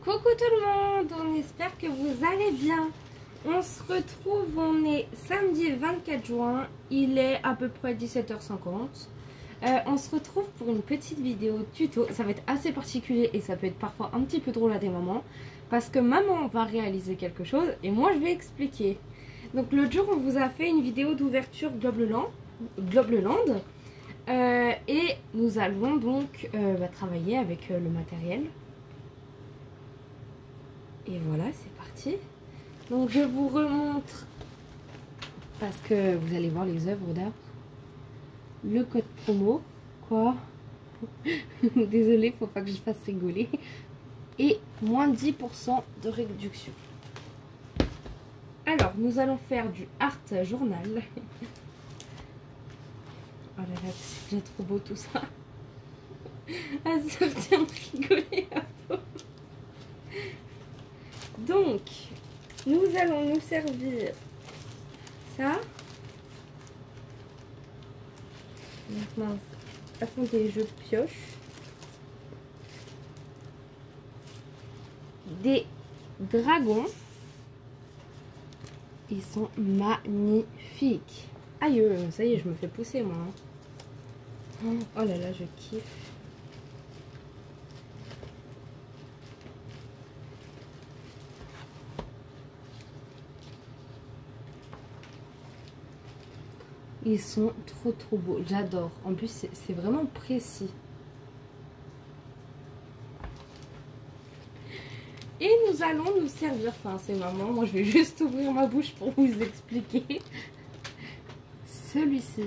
Coucou tout le monde, on espère que vous allez bien. On se retrouve, on est samedi 24 juin, il est à peu près 17h50. On se retrouve pour une petite vidéo tuto, ça va être assez particulier et ça peut être parfois un petit peu drôle à des moments. Parce que maman va réaliser quelque chose et moi je vais expliquer. Donc l'autre jour on vous a fait une vidéo d'ouverture Globeland. Et nous allons donc travailler avec le matériel. Et voilà, c'est parti. Donc je vous remontre, parce que vous allez voir les œuvres d'art, le code promo. Quoi? Désolée, faut pas que je fasse rigoler. Et moins 10% de réduction. Alors, nous allons faire du art journal. Oh là là, c'est déjà trop beau tout ça. À sortir de rigoler à fond. Donc, nous allons nous servir ça. Donc, mince. Attendez, je pioche. Des dragons. Ils sont magnifiques. Aïe, ça y est, je me fais pousser moi. Oh là là, je kiffe. Ils sont trop beaux, j'adore. En plus, c'est vraiment précis. Et nous allons nous servir, enfin c'est maman, moi je vais juste ouvrir ma bouche pour vous expliquer. Celui-ci.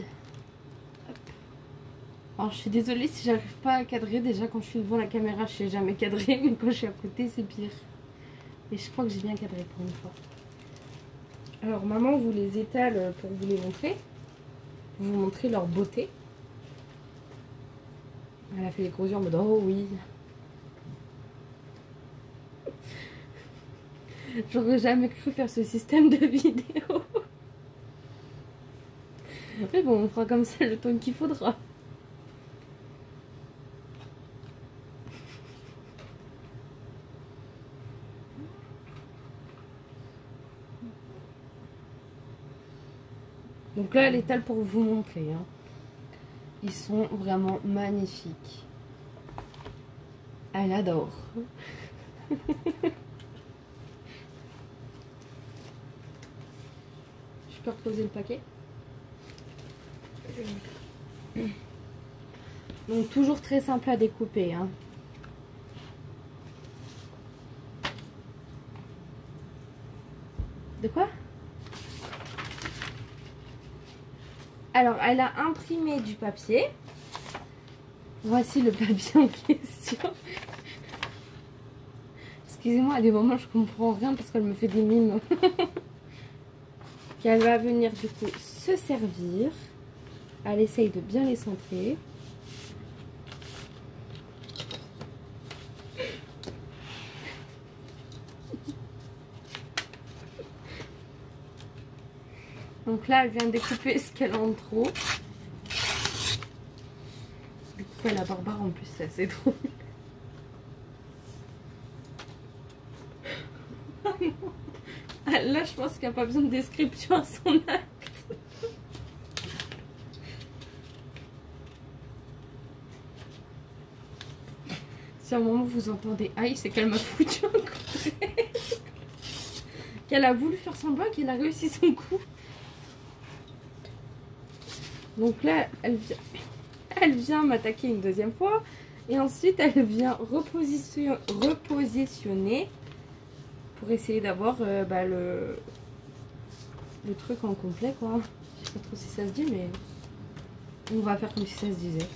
Alors je suis désolée si j'arrive pas à cadrer, déjà quand je suis devant la caméra je sais jamais cadrer, mais quand je suis à côté c'est pire. Et je crois que j'ai bien cadré pour une fois. Alors maman vous les étale pour vous les montrer. Vous montrer leur beauté. Elle a fait les gros yeux en mode oh oui. J'aurais jamais cru faire ce système de vidéo. Mais bon, on fera comme ça le temps qu'il faudra. Donc là, elle étale pour vous montrer. Hein. Ils sont vraiment magnifiques. Elle adore. Je peux reposer le paquet. Donc toujours très simple à découper. Hein. De quoi? Alors, elle a imprimé du papier. Voici le papier en question. Excusez-moi, à des moments, je comprends rien parce qu'elle me fait des mimes. Qu'elle va venir du coup se servir. Elle essaye de bien les centrer. Donc là, elle vient découper ce qu'elle a en trop. Du coup, elle a Barbare en plus, c'est assez drôle. Là, je pense qu'il n'y a pas besoin de description à son acte. Si à un moment vous entendez aïe, c'est qu'elle m'a foutu un coup. Qu'elle a voulu faire semblant qu'elle a réussi son coup. Donc là, elle vient m'attaquer une deuxième fois. Et ensuite, elle vient repositionner pour essayer d'avoir le truc en complet, quoi. Je sais pas trop si ça se dit, mais on va faire comme si ça se disait.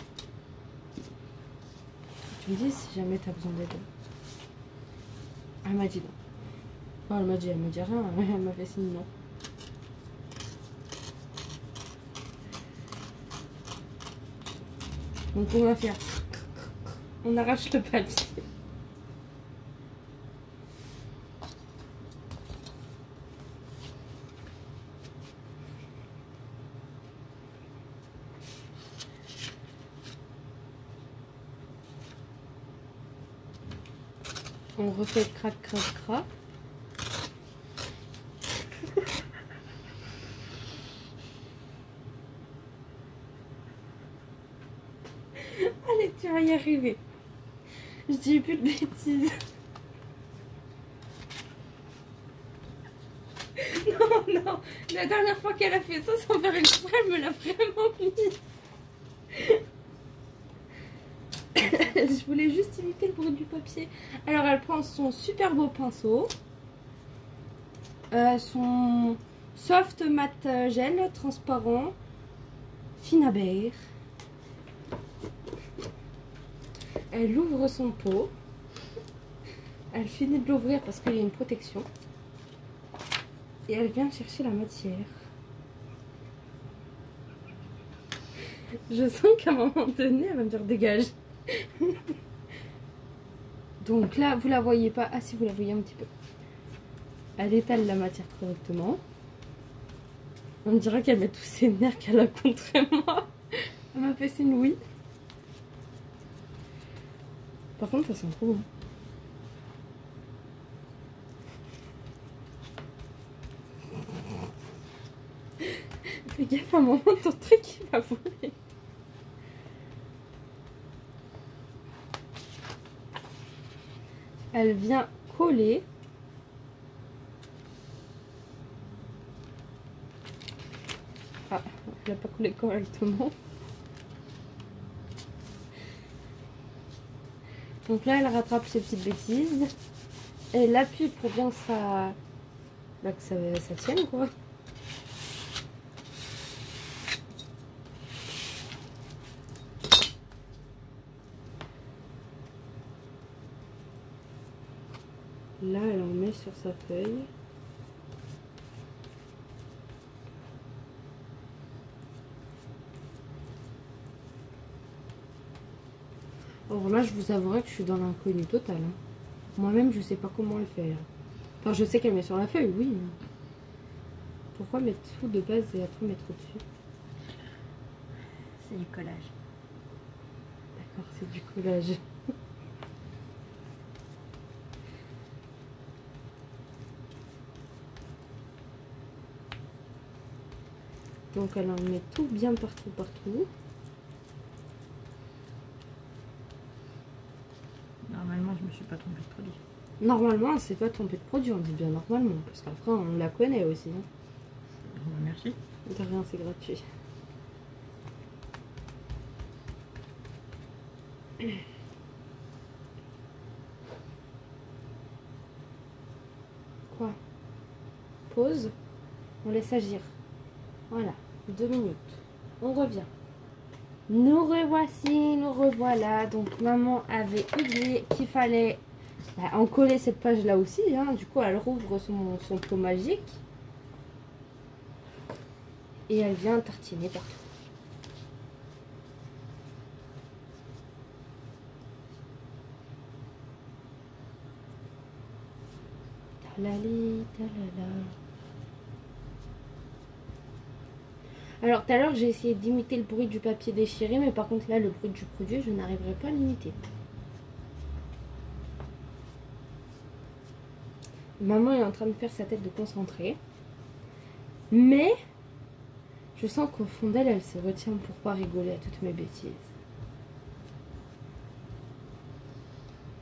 Tu me dis si jamais tu as besoin d'aide. Elle m'a dit non. Enfin, elle m'a dit rien. Elle m'a fait signe non. Donc on va faire, on arrache le papier. On refait crac, crac, crac. Allez, tu vas y arriver. Je dis plus de bêtises. Non, non. La dernière fois qu'elle a fait ça sans faire exprès, elle me l'a vraiment mis. Je voulais juste imiter le bruit du papier. Alors elle prend son super beau pinceau, son soft matte gel transparent Finabert. Elle ouvre son pot. Elle finit de l'ouvrir parce qu'il y a une protection. Et elle vient chercher la matière. Je sens qu'à un moment donné, elle va me dire dégage. Donc là, vous la voyez pas. Ah si, vous la voyez un petit peu. Elle étale la matière correctement. On dirait qu'elle met tous ses nerfs qu'elle a contre moi. Elle m'a fait signe oui. Par contre, ça sent trop bon. Fais gaffe à un moment, ton truc il va voler. Elle vient coller. Ah, elle n'a pas collé correctement. Donc là, elle rattrape ses petites bêtises. Elle appuie pour bien que ça, ça tienne, quoi. Là, elle en met sur sa feuille. Alors là, je vous avouerai que je suis dans l'inconnu total. Hein. Moi-même, je sais pas comment le faire. Enfin, je sais qu'elle met sur la feuille, oui. Pourquoi mettre tout de base et après mettre au-dessus? C'est du collage. D'accord, c'est du collage. Donc elle en met tout bien partout, partout. Normalement, je me suis pas trompée de produit. Normalement, c'est pas trompé de produit, on dit bien normalement, parce qu'après on la connaît aussi. Hein. Merci. De rien, c'est gratuit. Quoi? Pause. On laisse agir. Voilà, 2 minutes. On revient. Nous revoici, nous revoilà. Donc maman avait oublié qu'il fallait en coller cette page là aussi. Hein. Du coup, elle rouvre son pot magique. Et elle vient tartiner partout. Talali, talala. Alors tout à l'heure j'ai essayé d'imiter le bruit du papier déchiré, mais par contre là le bruit du produit je n'arriverai pas à l'imiter. Maman est en train de faire sa tête de concentrée, mais je sens qu'au fond d'elle elle se retient pour pas rigoler à toutes mes bêtises.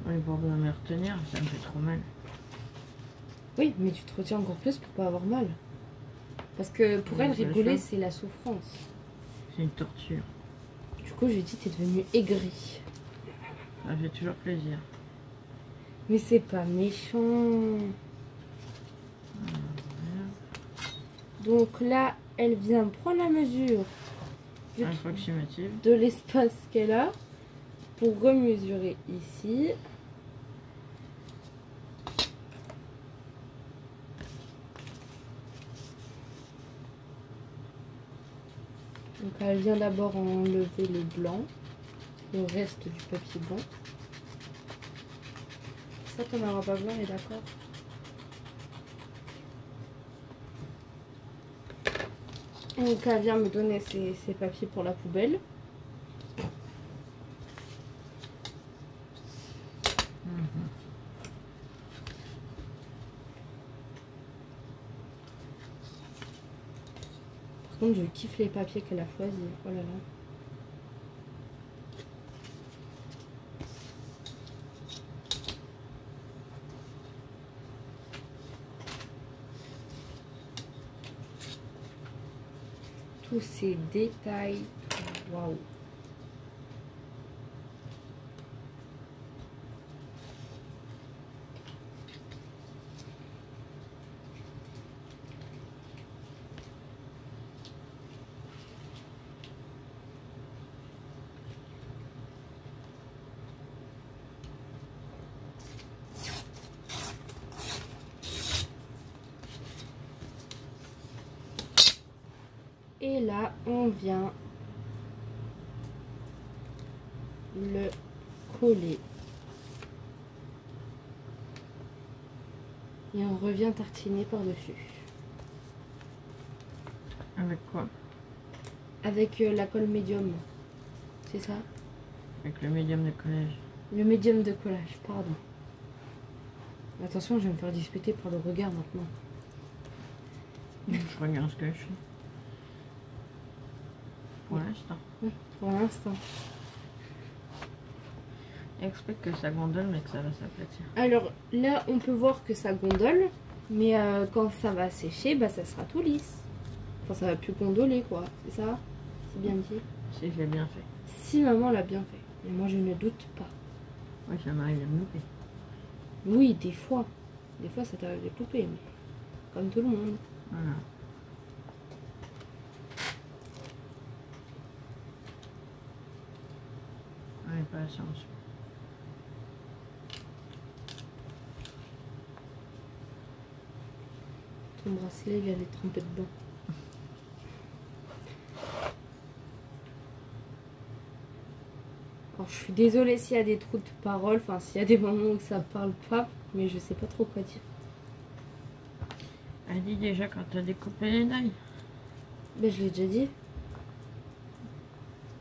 Oui, pour bien me retenir, ça me fait trop mal. Oui, mais tu te retiens encore plus pour pas avoir mal. Parce que pour elle, rigoler, c'est la souffrance. C'est une torture. Du coup, je lui ai dit, t'es devenue aigrie. Ça fait toujours plaisir. Mais c'est pas méchant. Donc là, elle vient prendre la mesure de l'espace qu'elle a pour remesurer ici. Donc elle vient d'abord enlever le blanc, le reste du papier blanc. Ça t'en auras pas besoin, on est d'accord? Donc elle vient me donner ses papiers pour la poubelle. contre, je kiffe les papiers qu'elle a choisis. Oh là là. Tous ces détails. Waouh. Et là, on vient le coller. Et on revient tartiner par-dessus. Avec quoi? Avec la colle médium. C'est ça? Avec le médium de collage. Le médium de collage, pardon. Attention, je vais me faire disputer par le regard maintenant. Je regarde ce que je fais. Pour l'instant. Oui, pour l'instant. Explique que ça gondole mais que ça va s'aplatir. Alors là, on peut voir que ça gondole. Mais quand ça va sécher, bah, ça sera tout lisse. Enfin, ça va plus gondoler, quoi. C'est ça? C'est bien dit. Si je l'ai bien fait. Si maman l'a bien fait. Et moi, je ne doute pas. Oui, ça m'arrive de me louper. Oui, des fois. Des fois, ça t'arrive de couper, mais comme tout le monde. Voilà. Ouais, pas la chance. Ton bracelet, il allait tremper dedans. Alors, je suis désolée s'il y a des trous de parole, enfin, s'il y a des moments où ça parle pas, mais je sais pas trop quoi dire. Elle dit déjà quand t'as découpé les nails. Ben, je l'ai déjà dit.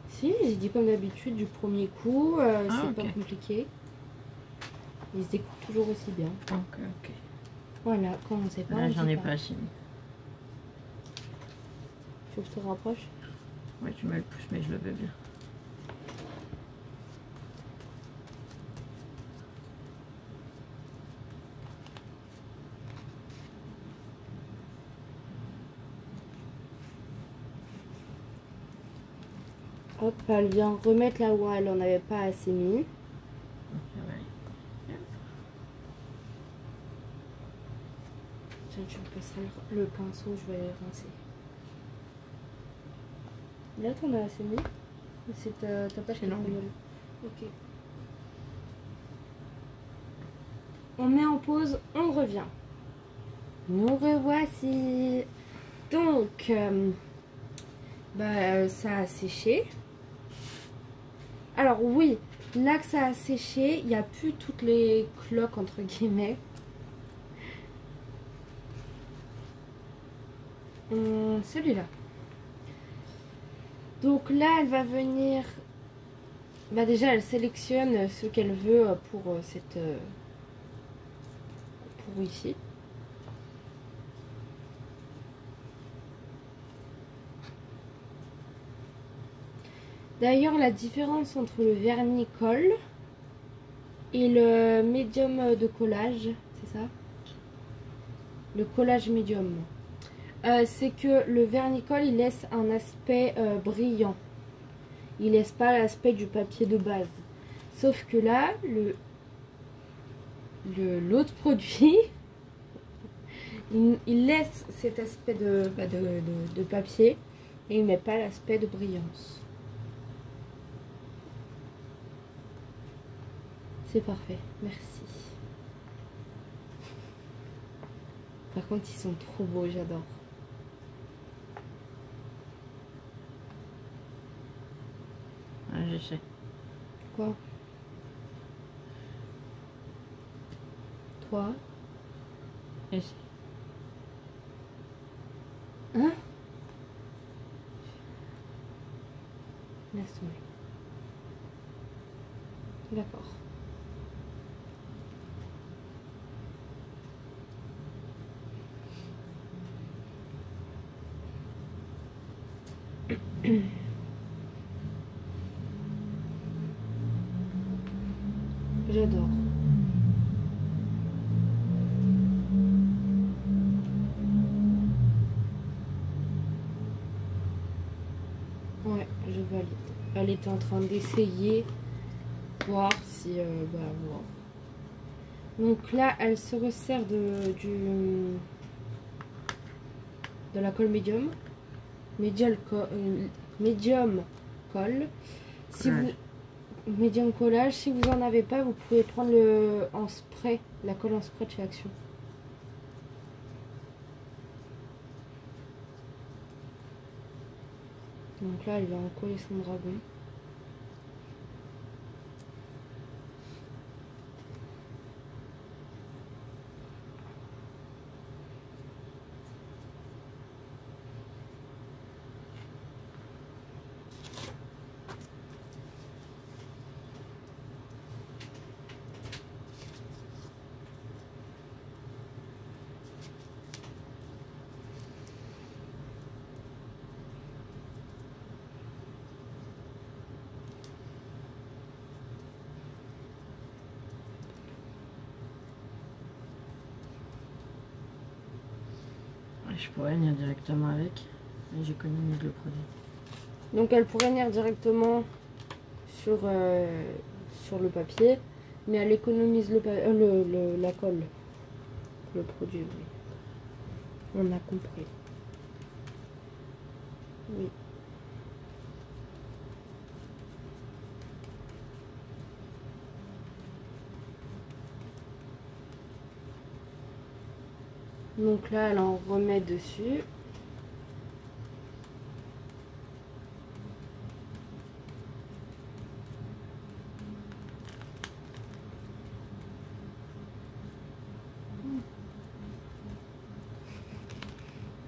Si, j'ai dit comme d'habitude du premier coup, c'est pas compliqué. Ils se découpent toujours aussi bien. Ok. Voilà, quand on sait pas. Là, j'en ai pas assez mis. Faut que je te rapproche. Ouais, tu me le pousses, mais je le veux bien. Hop, elle vient remettre là où elle en avait pas assez mis. Tiens, tu me passeras le pinceau, je vais aller rincer. Là, t'en as assez mis? C'est ta page qui est longue. Ok. On met en pause, on revient. Nous revoici. Donc, ça a séché. Alors oui, là que ça a séché, il n'y a plus toutes les cloques entre guillemets. Celui-là. Donc là, elle va venir... Bah déjà, elle sélectionne ce qu'elle veut pour cette... pour ici. D'ailleurs, la différence entre le vernis colle et le médium de collage, c'est ça? Le collage médium. C'est que le vernis-colle, il laisse un aspect brillant. Il laisse pas l'aspect du papier de base. Sauf que là, l'autre produit, il laisse cet aspect de papier et il met pas l'aspect de brillance. C'est parfait, merci. Par contre, ils sont trop beaux, j'adore. Ouais, je sais. Quoi? Toi? Ici. Hein? Laisse tomber. D'accord. J'adore. Ouais, je valide. Elle était en train d'essayer, voir si... voir. Donc là, elle se resserre de la colle médium. Médium colle. Si vous... Médium collage. Si vous en avez pas, vous pouvez prendre en spray, la colle en spray de chez Action. Donc là, elle va en coller son dragon. Je pourrais venir directement avec, mais j'économise le produit. Donc elle pourrait venir directement sur le papier, mais elle économise la colle, le produit, oui. On a compris. Oui. Donc là, elle en remet dessus.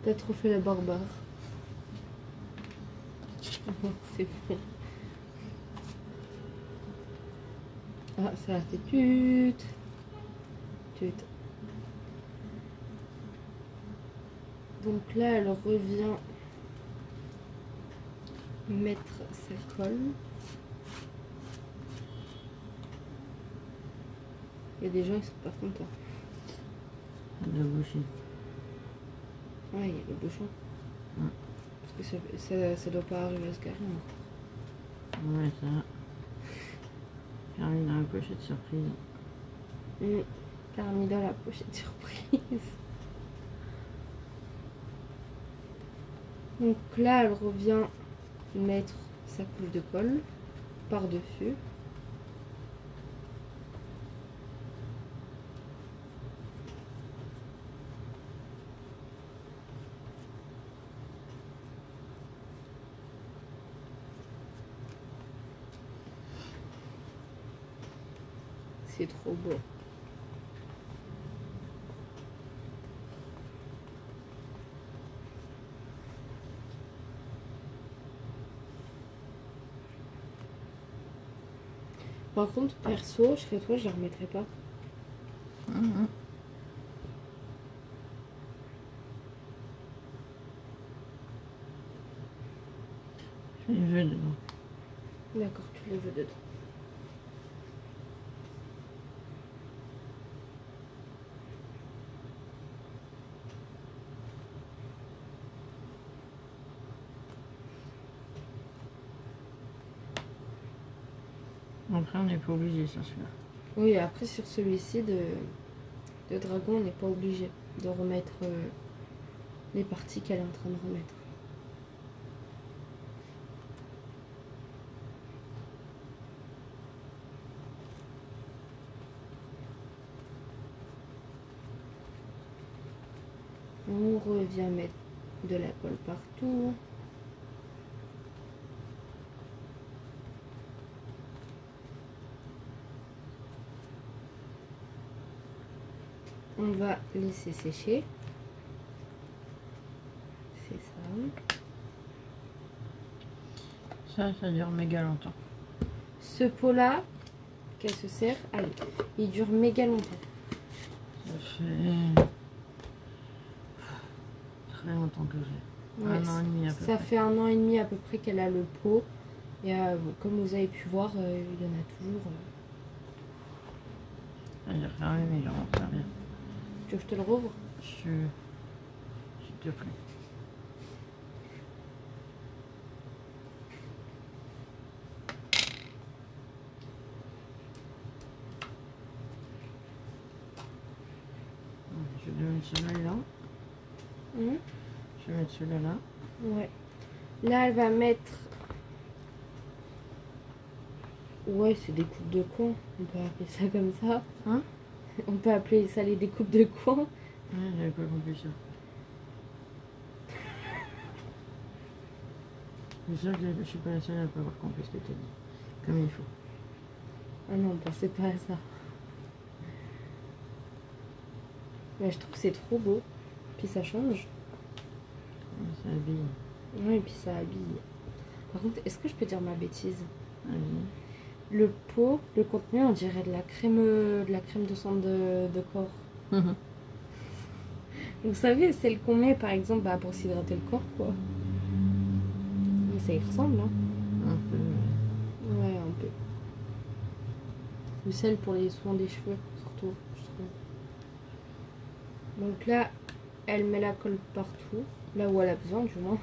T'as trop fait la barbare. C'est bon. Ah, ça a fait tut. Tut. Donc là, elle revient mettre sa colle. Il y a des gens qui sont pas contents. Le bouchon. Ouais, il y a le bouchon. Ouais. Parce que ça doit pas arriver à se garer encore. Ouais, ça va. Permis dans la pochette surprise. Permis dans la pochette surprise. Donc là, elle revient mettre sa couche de colle par-dessus. C'est trop beau. Par contre, perso, je serais toi, je la remettrais pas. Je les veux dedans. D'accord, tu les veux dedans. Après, on n'est pas obligé sur celui-là. Oui, après sur celui-ci de dragon, on n'est pas obligé de remettre les parties qu'elle est en train de remettre. On revient mettre de la colle partout. On va laisser sécher. C'est ça. Ça dure méga longtemps. Ce pot-là, qu'elle se sert, allez, il dure méga longtemps. Ça fait très longtemps que j'ai. Ouais, un an et demi à peu ça près. fait 1 an et demi à peu près qu'elle a le pot. Et bon, comme vous avez pu voir, il y en a toujours. Il a fermé, mais il va m'en servir. Tu veux que je te le rouvre? S'il te plaît. Je vais mettre celui-là là. Hum. Je vais mettre celui-là là. Ouais. Là, elle va mettre... Ouais, c'est des coupes de coin. On peut appeler ça comme ça. Hein? On peut appeler ça les découpes de coin. Ouais, j'avais pas compris ça. C'est sûr que je suis pas la seule à pas avoir compris ce que tu as dit. Comme il faut. Ah non, pensez pas à ça. Mais je trouve que c'est trop beau. Puis ça change. Ça habille. Oui, et puis ça habille. Par contre, est-ce que je peux dire ma bêtise? Vas-y. Le pot, le contenu, on dirait de la crème de sang de corps. Vous savez, celle qu'on met par exemple pour s'hydrater le corps, quoi. Mais ça y ressemble, hein. Un peu. Ouais, un peu. Ou celle pour les soins des cheveux, surtout, je trouve. Donc là, elle met la colle partout, là où elle a besoin, du moins.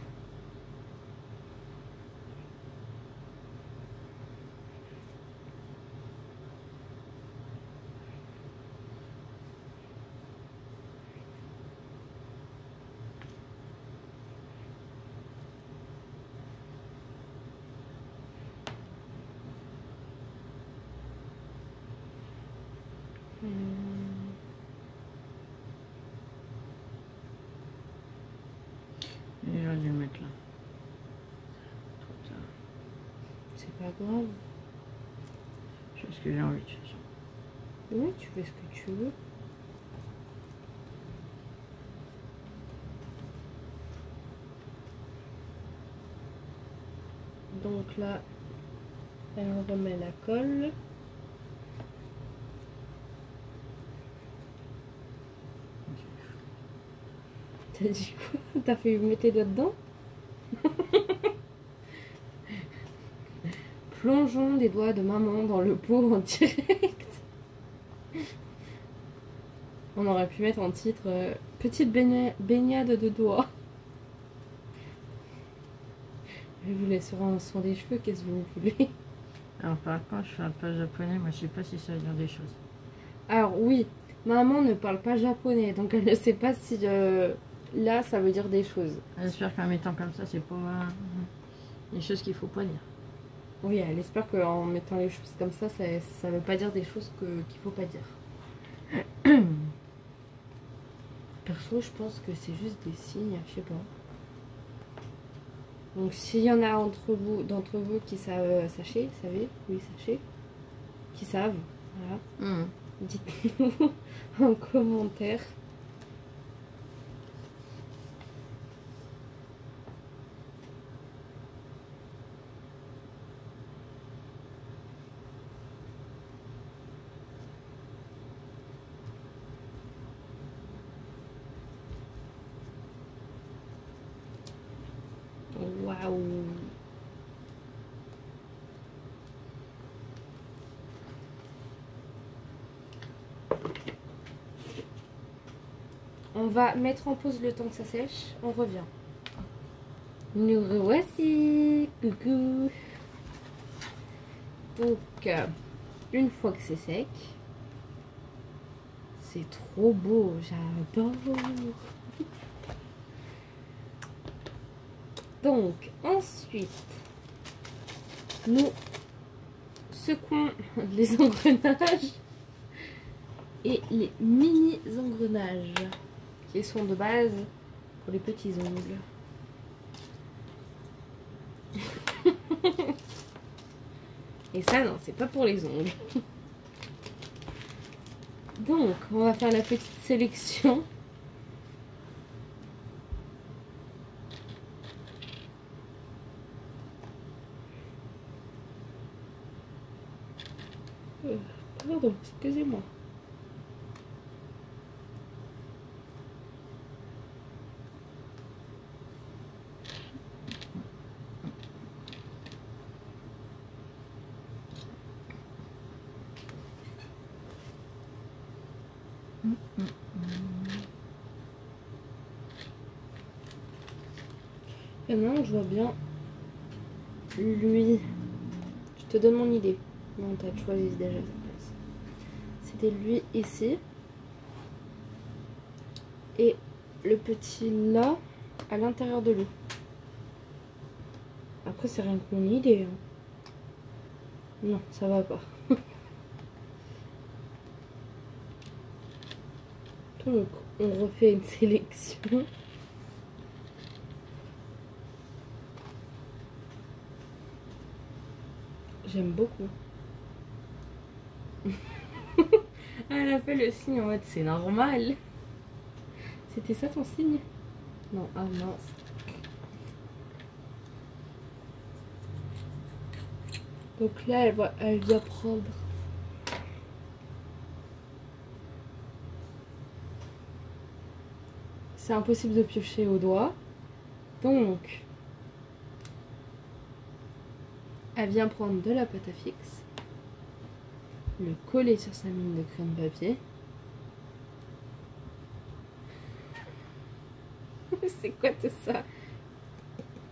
Et j'aurais dû le mettre là. Trop tard. C'est pas grave. Je fais ce que j'ai envie de toute façon. Oui, tu fais ce que tu veux. Donc là, elle remet la colle. T'as dit quoi? T'as fait mettre les doigts dedans? Plongeons des doigts de maman dans le pot en direct. On aurait pu mettre en titre petite baignade de doigts. Je vous laisse sur un son des cheveux, qu'est-ce que vous voulez? Alors par contre, je parle pas japonais, moi je sais pas si ça veut dire des choses. Alors oui, maman ne parle pas japonais, donc elle ne sait pas si là ça veut dire des choses. J'espère qu'en mettant comme ça, c'est pas des choses qu'il faut pas dire. Oui, elle espère qu'en mettant les choses comme ça veut pas dire des choses qu'il faut pas dire. Perso, je pense que c'est juste des signes, je sais pas. Donc s'il y en a d'entre vous qui savent, sachez, qui savent, voilà. Dites-nous en commentaire. Waouh! On va mettre en pause le temps que ça sèche. On revient. Nous revoici. Coucou. Donc, une fois que c'est sec, c'est trop beau. J'adore. Donc, ensuite, nous secouons les engrenages et les mini engrenages qui sont de base pour les petits ongles. Et ça, non, c'est pas pour les ongles. Donc, on va faire la petite sélection. Pardon, excusez-moi. Et maintenant, je vois bien lui. Je te donne mon idée. Non, t'as choisi déjà sa place. C'était lui ici. Et le petit là, à l'intérieur de lui. Après, c'est rien que mon idée. Hein. Non, ça va pas. Donc, on refait une sélection. J'aime beaucoup. Elle a fait le signe en mode c'est normal. C'était ça ton signe? Non, ah mince. Donc là, elle vient prendre. C'est impossible de piocher au doigt. Donc, elle vient prendre de la pâte à fixe. Le coller sur sa mine de crayon de papier. C'est quoi tout ça?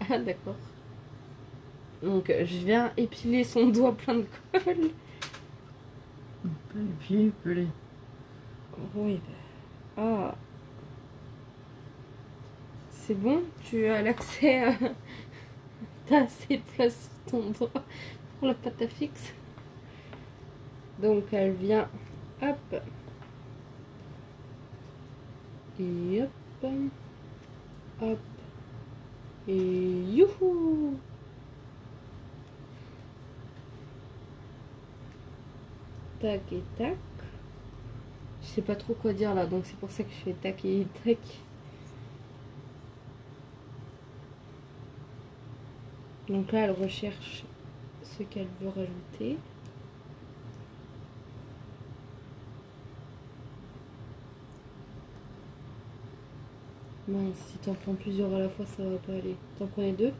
Ah d'accord. Donc je viens épiler son doigt plein de colle. On peut épiler, peler. Oui. Ah. C'est bon? Tu as l'accès à... T'as assez de place sur ton doigt pour la pâte à fixe. Donc elle vient... Hop. Et hop. Hop. Et youhou! Tac et tac. Je sais pas trop quoi dire là, donc c'est pour ça que je fais tac et tac. Donc là, elle recherche ce qu'elle veut rajouter. Mince, si t'en prends plusieurs à la fois, ça va pas aller. T'en prenais deux?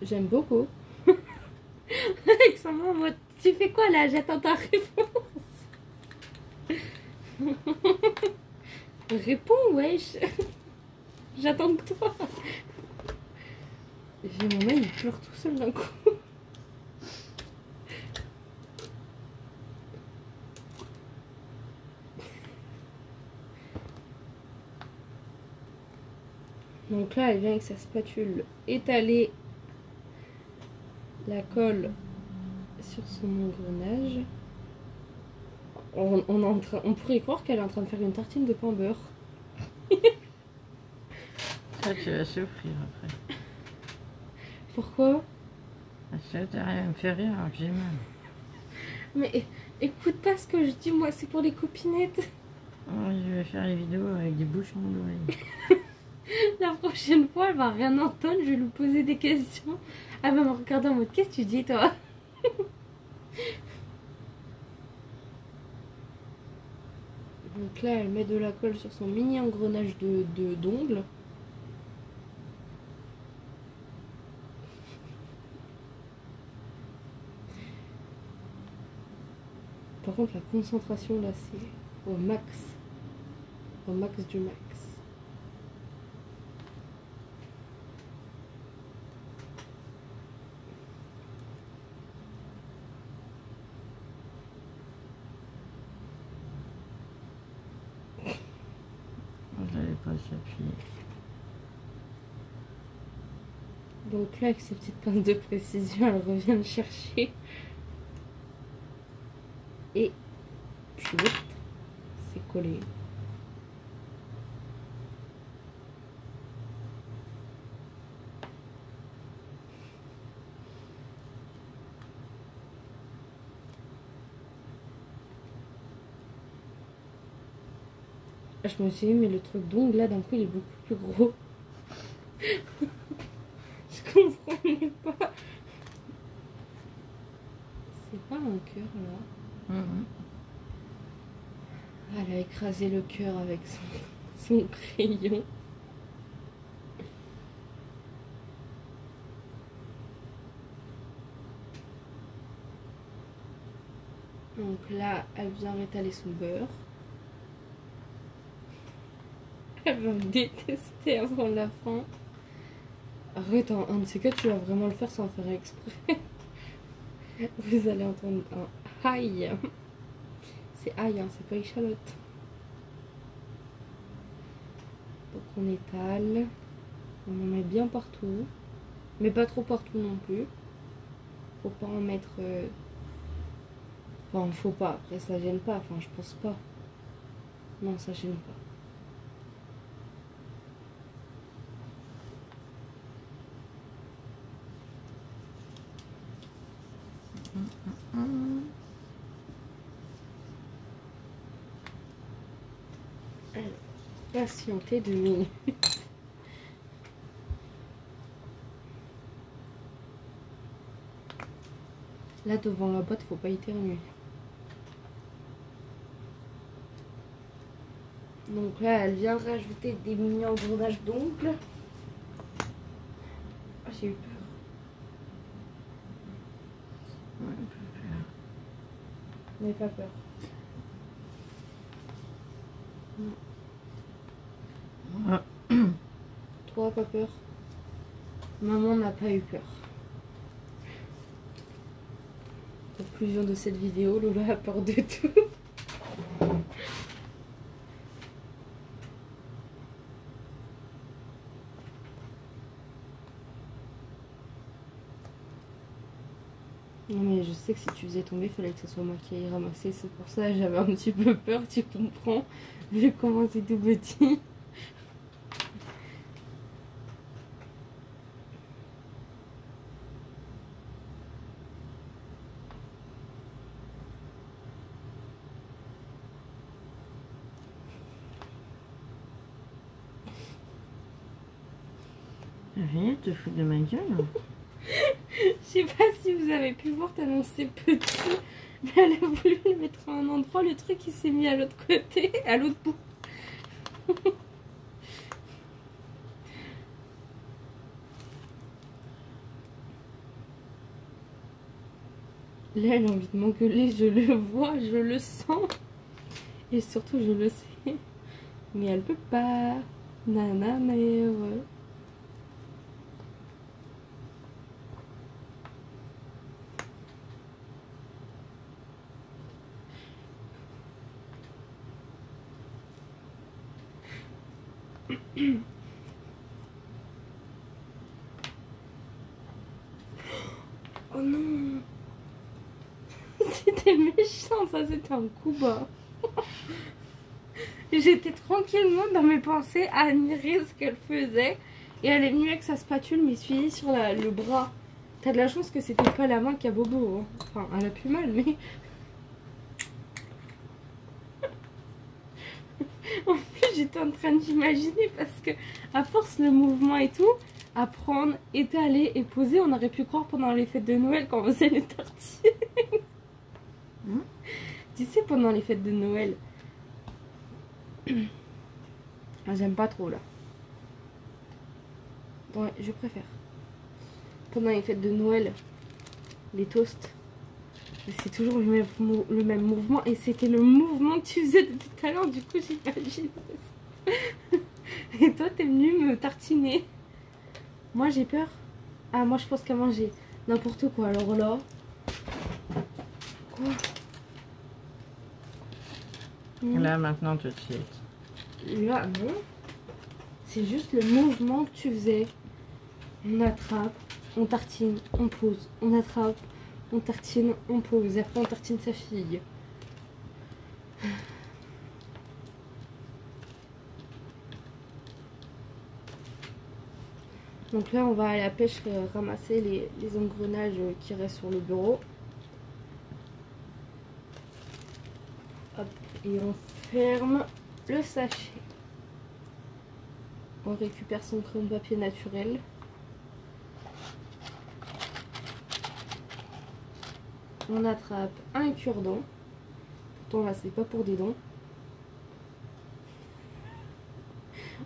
J'aime beaucoup. Alexandre, en mode, tu fais quoi là? J'attends ta réponse. Réponds, wesh. J'attends de toi. J'ai mon mail, il pleure tout seul d'un coup. Donc là, elle vient avec sa spatule étaler la colle sur son engrenage. On pourrait croire qu'elle est en train de faire une tartine de pain beurre. Ça, tu vas souffrir après. Pourquoi? Ça, t'as rien à me faire rire alors que j'ai mal. Mais écoute pas ce que je dis, moi, c'est pour les copinettes. Oh, je vais faire les vidéos avec des bouchons d'oreilles. La prochaine fois, elle va rien entendre, je vais lui poser des questions. Elle va me regarder en mode, qu'est-ce que tu dis, toi? Donc là, elle met de la colle sur son mini engrenage d'ongles. Par contre, la concentration, là, c'est au max. Au max du max. Je n'allais pas s'appuyer. Donc là, avec ses petites pinces de précision, elle revient le chercher. Et puis, hop, c'est collé. Je me suis dit, mais le truc d'ongle là, d'un coup, il est beaucoup plus gros. Je comprenais pas. C'est pas un cœur là. Elle a écrasé le cœur avec son crayon. Donc là, elle vient rétaler son beurre. Elle va me détester avant la fin. Arrête, un de ces quatre, tu vas vraiment le faire sans faire exprès. Vous allez entendre un aïe. C'est aïe, hein, c'est pas échalote. Donc on étale. On en met bien partout. Mais pas trop partout non plus. Faut pas en mettre... Enfin, faut pas. Après, ça gêne pas. Enfin, je pense pas. Non, ça gêne pas. Alors, patienter 2 minutes. Là, devant la boîte, faut pas éternuer. Donc là, elle vient rajouter des mini-engrenages d'ongles. Ah, j'ai eu peur. Ouais, N'ayez pas peur. Non. Toi, pas peur. Maman n'a pas eu peur. Conclusion de cette vidéo, Lola a peur de tout. Non mais je sais que si tu faisais tomber, il fallait que ce soit moi qui aille ramasser. C'est pour ça que j'avais un petit peu peur, tu comprends. Vu comment c'est tout petit. Rien, te fous de ma gueule. Je sais pas si vous avez pu voir tellement c'est petit. Mais elle a voulu le mettre à un endroit, le truc il s'est mis à l'autre côté, à l'autre bout. Là elle a envie de m'engueuler, je le vois, je le sens. Et surtout je le sais. Mais elle peut pas. Nana mère. Oh non. C'était méchant, ça c'était un coup bas. J'étais tranquillement dans mes pensées à admirer ce qu'elle faisait. Et elle est venue avec sa spatule mais suivie sur le bras. T'as de la chance que c'était pas la main qui a bobo. Hein. Enfin, elle a plus mal mais... En plus j'étais en train d'imaginer parce que à force le mouvement et tout, à prendre, étaler et poser, on aurait pu croire pendant les fêtes de Noël quand on faisait les tartines. Tu sais, pendant les fêtes de Noël. J'aime pas trop là. Ouais, je préfère. Pendant les fêtes de Noël, les toasts, c'est toujours le même mouvement. Et c'était le mouvement que tu faisais depuis tout à l'heure. Du coup, j'imagine. Et toi, t'es venu me tartiner. Moi, j'ai peur. Ah, moi, je pense qu'à manger n'importe quoi. Alors là... Quoi? Là, maintenant, tout de suite. Là, non. C'est juste le mouvement que tu faisais. On attrape, on tartine, on pose. On attrape, on tartine, on pose. Après, on tartine sa fille. Donc là, on va à la pêche ramasser les engrenages qui restent sur le bureau. Hop, et on ferme le sachet. On récupère son crayon de papier naturel. On attrape un cure-dent. Pourtant là, c'est pas pour des dents.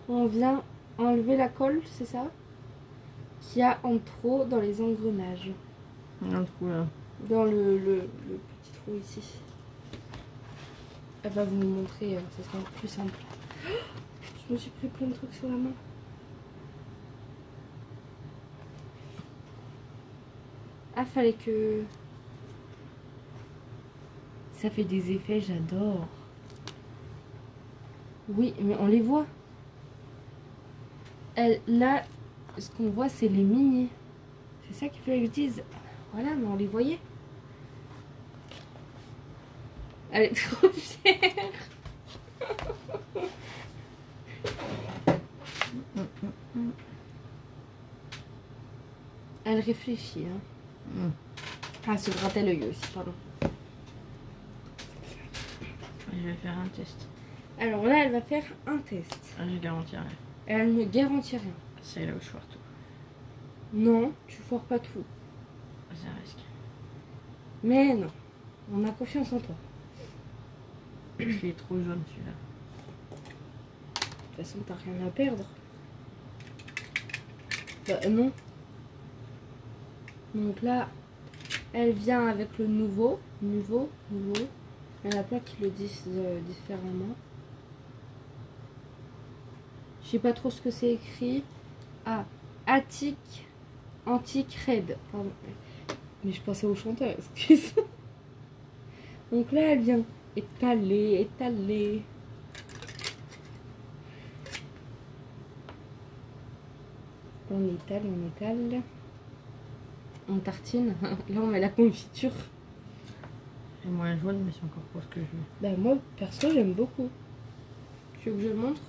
On vient enlever la colle, c'est ça? Qu'il y a en trop dans les engrenages. Un trou là. Dans le petit trou ici. Elle va vous montrer, ce sera plus simple. Je me suis pris plein de trucs sur la main. Ah, fallait que... Ça fait des effets, j'adore. Oui, mais on les voit. Là, ce qu'on voit, c'est les mini. C'est ça qu'il fallait que je dise. Voilà, mais on les voyait. Elle est trop fière. Elle réfléchit. Hein. Ah, se gratter l'œil aussi, pardon. Je vais faire un test. Alors là, elle va faire un test. Ah, je garantis rien. Elle ne garantit rien. C'est là où je foire tout. Non, tu foires pas tout. C'est un risque. Mais non, on a confiance en toi. Il est trop jaune celui-là. De toute façon, t'as rien à perdre. Bah non. Donc là, elle vient avec le nouveau. Nouveau. Il y en a plein qui le disent différemment. Je sais pas trop ce que c'est écrit. Ah, Attic Antique Red. Pardon. Mais je pensais au chanteur, excuse-moi. Donc là, elle vient étaler. On étale. On tartine. Là, on met la confiture. C'est moins jaune, mais c'est encore pas ce que je veux. Bah moi, perso, j'aime beaucoup. Tu veux que je le montre?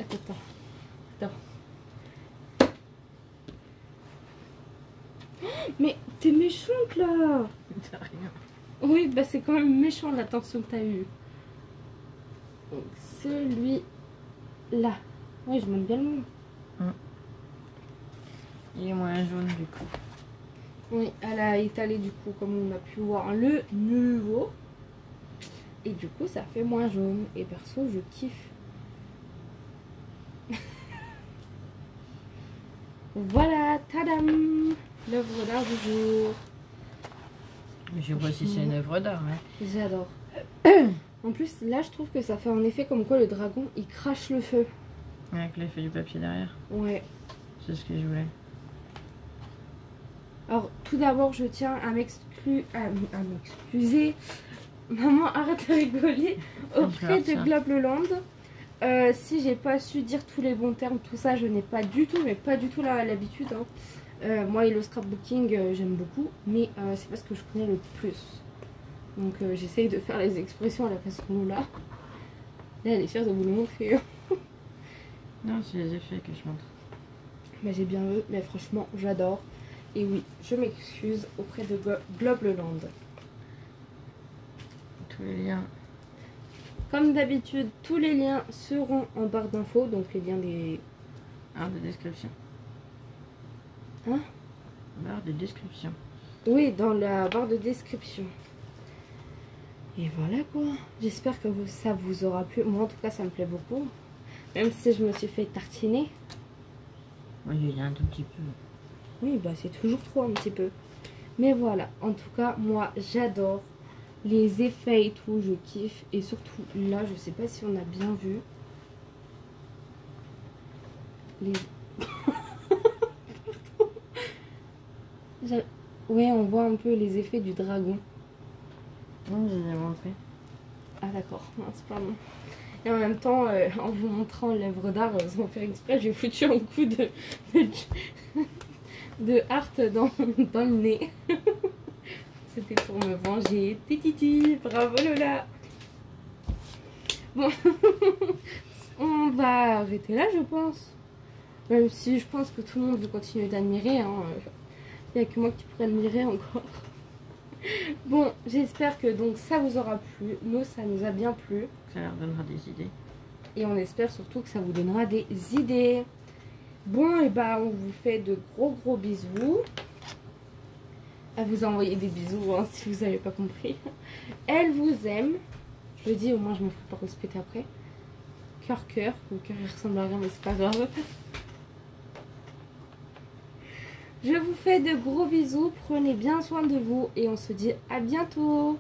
Attends. Mais t'es méchante là. T'as rien. Oui, bah c'est quand même méchant l'attention que t'as eue. Donc celui-là. Oui, je monte bien le mot. Il est moins jaune du coup. Oui, elle a étalé du coup, comme on a pu voir, le nouveau. Et du coup, ça fait moins jaune. Et perso, je kiffe. Voilà, tadam! L'œuvre d'art du jour. Je vois si c'est une œuvre d'art. Hein. J'adore. En plus, là, je trouve que ça fait un effet comme quoi le dragon, il crache le feu. Avec l'effet du papier derrière. Ouais. C'est ce que je voulais. Alors, tout d'abord, je tiens à m'excuser. Maman, arrête de rigoler. Auprès de Globleland. Si j'ai pas su dire tous les bons termes, tout ça, je n'ai pas du tout, mais pas du tout l'habitude. Hein. Moi, et le scrapbooking, j'aime beaucoup, mais c'est parce que je connais le plus. Donc, j'essaye de faire les expressions à la façon là. Là, elle est fière de vous le montrer. Non, c'est les effets que je montre. Mais j'ai bien vu, mais franchement, j'adore. Et oui, je m'excuse auprès de Globleland. Tous les liens. Comme d'habitude, tous les liens seront en barre d'infos, donc les liens des... Barre de description. Hein? Barre de description. Oui, dans la barre de description. Et voilà quoi. J'espère que ça vous aura plu. Moi en tout cas, ça me plaît beaucoup. Même si je me suis fait tartiner. Oui, il y a un tout petit peu. Oui, bah c'est toujours trop un petit peu. Mais voilà, en tout cas, moi j'adore. Les effets et tout, je kiffe. Et surtout, là, je sais pas si on a bien vu. Les... Ouais, on voit un peu les effets du dragon. Non, je l'ai montré. Ah d'accord, c'est pardon. Et en même temps, en vous montrant l'œuvre d'art, sans faire exprès, j'ai foutu un coup de art dans le nez. C'était pour me venger. Tititi, bravo Lola. Bon, on va arrêter là, je pense. Même si je pense que tout le monde veut continuer d'admirer. Hein. Il n'y a que moi qui pourrais admirer encore. Bon, j'espère que donc ça vous aura plu. Nous, ça nous a bien plu. Ça leur donnera des idées. Et on espère surtout que ça vous donnera des idées. Bon, et bah on vous fait de gros bisous. Elle vous a envoyé des bisous, hein, si vous n'avez pas compris. Elle vous aime. Je le dis, au moins je me ferai pas respecter après. Cœur. Mon cœur il ressemble à rien, mais c'est pas grave. Je vous fais de gros bisous. Prenez bien soin de vous. Et on se dit à bientôt.